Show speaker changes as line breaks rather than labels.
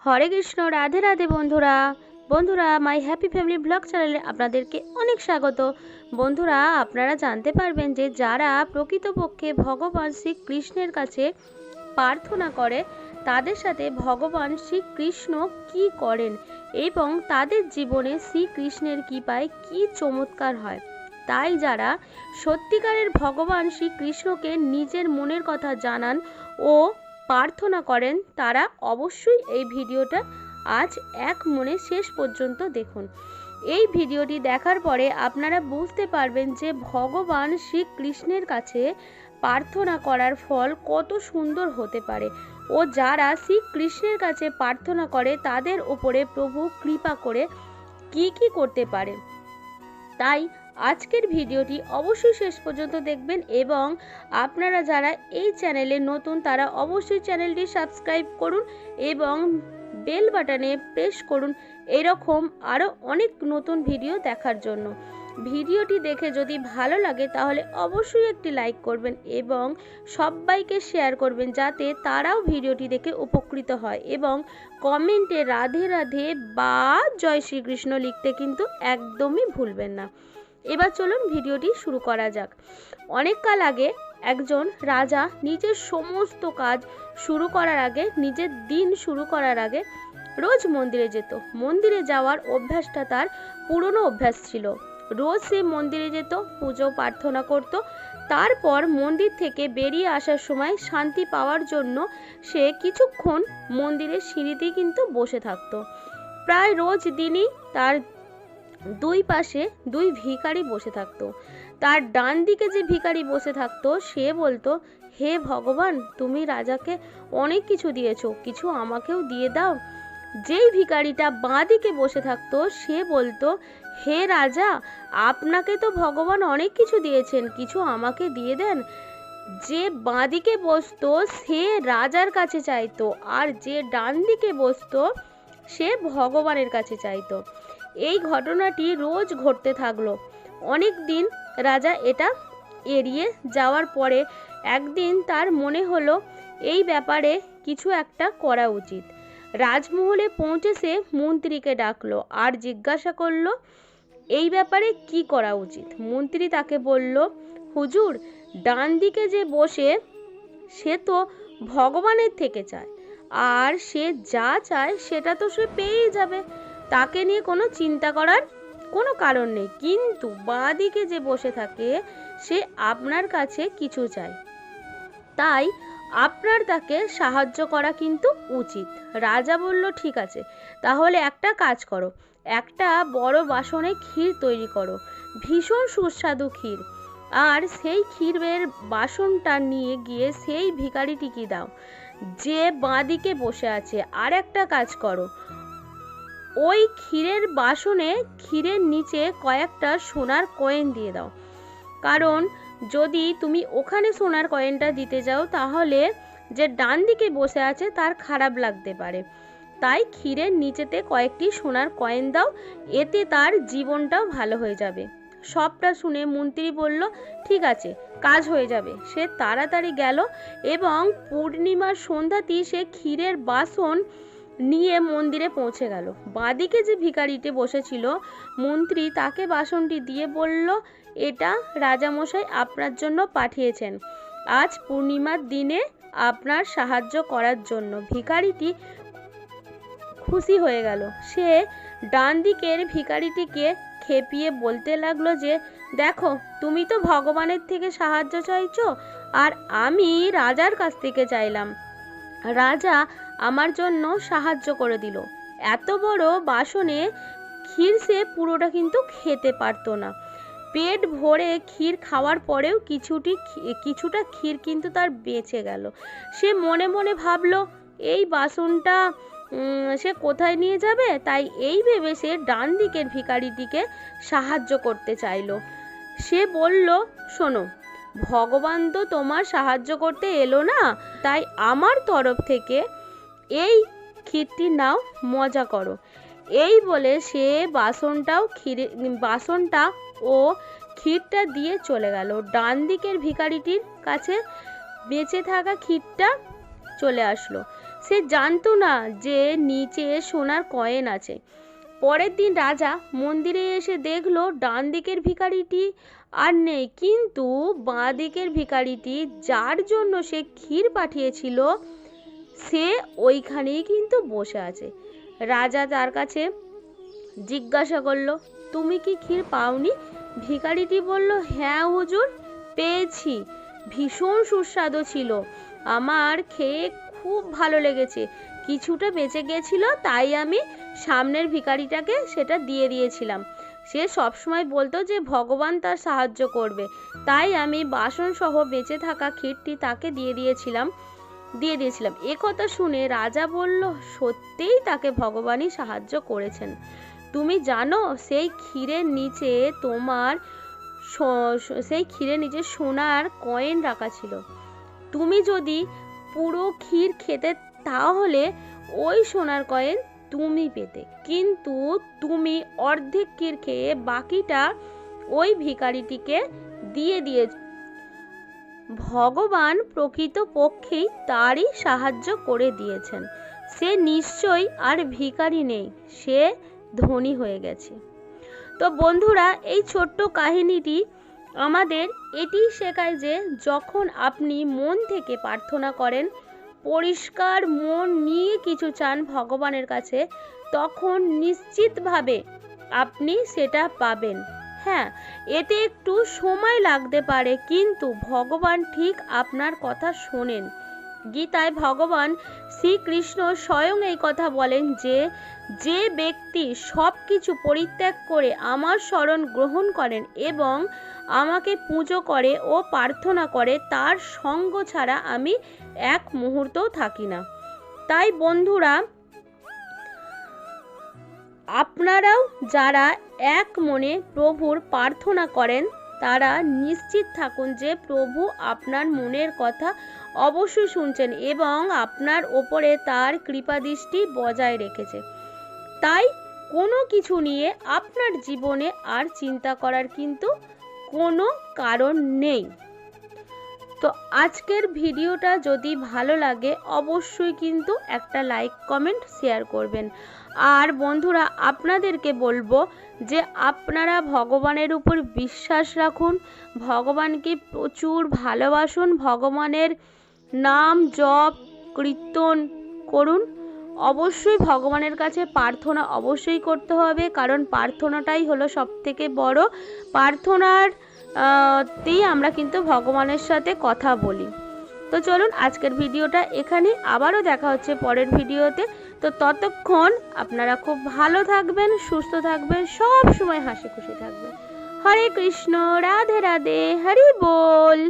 হরে কৃষ্ণ, রাধে রাধে বন্ধুরা। বন্ধুরা, মাই happy family blog চ্যানেলে আপনাদেরকে অনেক স্বাগত। বন্ধুরা, আপনারা জানতে পারবেন যে যারা প্রকৃতপক্ষে ভগবান শ্রীকৃষ্ণের কাছে প্রার্থনা করে তাদের সাথে ভগবান শ্রীকৃষ্ণ কি করেন এবং তাদের জীবনে শ্রীকৃষ্ণের কৃপায় কি চমৎকার হয়। তাই যারা সত্যিকারের ভগবান শ্রীকৃষ্ণকে নিজের মনের কথা জানান ও প্রার্থনা করেন তারা অবশ্যই এই ভিডিওটা আজ এক মনে শেষ পর্যন্ত দেখুন। এই ভিডিওটি দেখার পরে আপনারা বুঝতে পারবেন যে ভগবান শ্রীকৃষ্ণের কাছে প্রার্থনা করার ফল কত সুন্দর হতে পারে ও যারা শ্রীকৃষ্ণের কাছে প্রার্থনা করে তাদের উপরে প্রভু কৃপা করে কি করতে পারে। তাই আজকের ভিডিওটি অবশ্যই শেষ পর্যন্ত দেখবেন এবং আপনারা যারা এই চ্যানেলে নতুন তারা অবশ্যই চ্যানেলটি সাবস্ক্রাইব করুন এবং বেল বাটনে প্রেস করুন এরকম আরও অনেক নতুন ভিডিও দেখার জন্য। ভিডিওটি দেখে যদি ভালো লাগে তাহলে অবশ্যই একটি লাইক করবেন এবং সবাইকে শেয়ার করবেন যাতে তারাও ভিডিওটি দেখে উপকৃত হয় এবং কমেন্টে রাধে রাধে বা জয় শ্রীকৃষ্ণ লিখতে কিন্তু একদমই ভুলবেন না। এবার চলুন ভিডিওটি শুরু করা যাক। অনেক কাল আগে একজন রাজা নিজের সমস্ত কাজ শুরু করার আগে, নিজের দিন শুরু করার আগে রোজ মন্দিরে যেত। মন্দিরে যাওয়ার অভ্যাসটা তার পুরনো অভ্যাস ছিল। রোজ সে মন্দিরে যেত, পুজো প্রার্থনা করত। তারপর মন্দির থেকে বেরিয়ে আসার সময় শান্তি পাওয়ার জন্য সে কিছুক্ষণ মন্দিরের সিঁড়িতেই কিন্তু বসে থাকতো। প্রায় রোজ দিনই তার দুই পাশে দুই ভিখারি বসে থাকতো। তার ডান দিকে যে ভিখারি বসে থাকতো সে বলতো, হে ভগবান, তুমি রাজাকে অনেক কিছু দিয়েছো, কিছু আমাকেও দিয়ে দাও। যেই ভিখারিটা বাঁ দিকে বসে থাকতো সে বলতো, হে রাজা, আপনাকে তো ভগবান অনেক কিছু দিয়েছেন, কিছু আমাকে দিয়ে দেন। যে বাঁ দিকে বসতো সে রাজার কাছে চাইতো আর যে ডান দিকে বসতো সে ভগবানের কাছে চাইতো। এই ঘটনাটি রোজ ঘটতে থাকলো। অনেক দিন রাজা এটা এড়িয়ে যাওয়ার পরে একদিন তার মনে হলো এই ব্যাপারে কিছু একটা করা উচিত। রাজমহলে পৌঁছে সে মন্ত্রীকে ডাকলো আর জিজ্ঞাসা করলো এই ব্যাপারে কি করা উচিত। মন্ত্রী তাকে বলল, হুজুর, ডান দিকে যে বসে সে তো ভগবানের থেকে চায় আর সে যা চায় সেটা তো সে পেয়েই যাবে, তাকে নিয়ে কোনো চিন্তা করার কোনো কারণ নেই। কিন্তু বাঁ দিকে যে বসে থাকে সে আপনার কাছে কিছু চায়, তাই আপনার তাকে সাহায্য করা কিন্তু উচিত। রাজা বলল, ঠিক আছে, তাহলে একটা কাজ করো, একটা বড় বাসনে ক্ষীর তৈরি করো, ভীষণ সুস্বাদু ক্ষীর, আর সেই ক্ষীরের বাসনটা নিয়ে গিয়ে সেই ভিখারিটিকে দাও যে বাঁ দিকে বসে আছে। আর একটা কাজ করো, ওই ক্ষীরের বাসনে ক্ষীরের নিচে কয়েকটা সোনার কয়েন দিয়ে দাও, কারণ যদি তুমি ওখানে সোনার কয়েনটা দিতে যাও তাহলে যে ডান দিকে বসে আছে তার খারাপ লাগতে পারে। তাই ক্ষীরের নিচেতে কয়েকটি সোনার কয়েন দাও, এতে তার জীবনটাও ভালো হয়ে যাবে। সবটা শুনে মন্ত্রী বলল, ঠিক আছে, কাজ হয়ে যাবে। সে তাড়াতাড়ি গেল এবং পূর্ণিমার সন্ধ্যাতেই সে ক্ষীরের বাসন নিয়ে মন্দিরে পৌঁছে গেল। বাঁদিকে যে ভিখারিটি বসেছিল মন্ত্রী তাকে বাসনটি দিয়ে বলল, এটা রাজামশাই আপনার জন্য পাঠিয়েছেন আজ পূর্ণিমার দিনে আপনার সাহায্য করার জন্য। ভিখারিটি খুশি হয়ে গেল। সে ডান দিকের ভিখারিটিকে খেপিয়ে বলতে লাগলো যে, দেখো, তুমি তো ভগবানের থেকে সাহায্য চাইছো আর আমি রাজার কাছ থেকে চাইলাম, রাজা আমার জন্য সাহায্য করে দিল। এত বড় বাসনে ক্ষীর সে পুরোটা কিন্তু খেতে পারতো না। পেট ভরে ক্ষীর খাওয়ার পরেও কিছুটা ক্ষীর কিন্তু তার বেঁচে গেল। সে মনে মনে ভাবলো এই বাসনটা সে কোথায় নিয়ে যাবে। তাই এই ভেবে সে ডান দিকের ভিখারিটিকে সাহায্য করতে চাইল। সে বলল, শোনো, ভগবান তো তোমার সাহায্য করতে এলো না, তাই আমার তরফ থেকে এই ক্ষীরটি নাও, মজা করো। এই বলে সে বাসনটা ও ক্ষীরটা দিয়ে চলে গেল। ডান দিকের ভিখারিটির কাছে বেঁচে থাকা ক্ষীরটা চলে আসলো। সে জানতো না যে নিচে সোনার কয়েন আছে। পরের দিন রাজা মন্দিরে এসে দেখলো ডান দিকের ভিখারিটি আর নেই, কিন্তু বাঁ দিকের ভিখারিটি যার জন্য সে ক্ষীর পাঠিয়েছিল সে ওইখানেই কিন্তু বসে আছে। রাজা তার কাছে জিজ্ঞাসা করলো, তুমি কি ক্ষীর পাওনি? ভিখারিটি বলল, হ্যাঁ হুজুর, পেয়েছি, ভীষণ সুস্বাদু ছিল, আমার খেয়ে খুব ভালো লেগেছে, কিছুটা বেঁচে গেছিল তাই আমি সামনের ভিখারিটাকে সেটা দিয়ে দিয়েছিলাম। সে সবসময় বলতো যে ভগবান তার সাহায্য করবে, তাই আমি বাসন সহ বেঁচে থাকা ক্ষীরটি তাকে দিয়ে দিয়েছিলাম। এ কথা শুনে রাজা বলল, সত্যিই তাকে ভগবানই সাহায্য করেছেন। তুমি জানো সেই ক্ষীরের নিচে সোনার কয়েন রাখা ছিল। তুমি যদি পুরো ক্ষীর খেতে তাহলে ওই সোনার কয়েন তুমি পেতে, কিন্তু তুমি অর্ধেক ক্ষীর খেয়ে বাকিটা ওই ভিখারিটিকে দিয়ে দিয়েছ। ভগবান প্রকৃতপক্ষেই তারই সাহায্য করে দিয়েছেন। সে নিশ্চয়ই আর ভিখারি নেই, সে ধনী হয়ে গেছে। তো বন্ধুরা, এই ছোট্ট কাহিনীটি আমাদের এটি শেখায় যে যখন আপনি মন থেকে প্রার্থনা করেন, পরিষ্কার মন নিয়ে কিছু চান ভগবানের কাছে, তখন নিশ্চিতভাবে আপনি সেটা পাবেন। হ্যাঁ, এতে একটু সময় লাগতে পারে, কিন্তু ভগবান ঠিক আপনার কথা শোনেন। গীতায় ভগবান শ্রীকৃষ্ণ স্বয়ং এই কথা বলেন যে যে ব্যক্তি সব কিছু পরিত্যাগ করে আমার শরণ গ্রহণ করেন এবং আমাকে পুজো করে ও প্রার্থনা করে, তার সঙ্গ ছাড়া আমি এক মুহূর্তও থাকি না। তাই বন্ধুরা, আপনারাও যারা এক মনে প্রভুর প্রার্থনা করেন তারা নিশ্চিত থাকুন যে প্রভু আপনার মনের কথা অবশ্যই শুনছেন এবং আপনার ওপরে তার কৃপাদৃষ্টি বজায় রেখেছে। তাই কোনো কিছু নিয়ে আপনার জীবনে আর চিন্তা করার কিন্তু কোনো কারণ নেই। তো আজকের ভিডিওটা যদি ভালো লাগে অবশ্যই কিন্তু একটা লাইক, কমেন্ট, শেয়ার করবেন। আর বন্ধুরা, আপনাদেরকে বলবো যে আপনারা ভগবানের উপর বিশ্বাস রাখুন, ভগবানকে প্রচুর ভালোবাসুন, ভগবানের নাম জপ কীর্তন করুন। অবশ্যই ভগবানের কাছে প্রার্থনা অবশ্যই করতে হবে, কারণ প্রার্থনাটাই হলো সবথেকে বড়। প্রার্থনাতেই আমরা কিন্তু ভগবানের সাথে কথা বলি। তো চলুন আজকের ভিডিওটা এখানে, আবারও দেখা হচ্ছে পরের ভিডিওতে। তো ততক্ষণ আপনারা খুব ভালো থাকবেন, সুস্থ থাকবেন, সব সময় হাসি খুশি থাকবেন। হরে কৃষ্ণ, রাধে রাধে, হরি বল।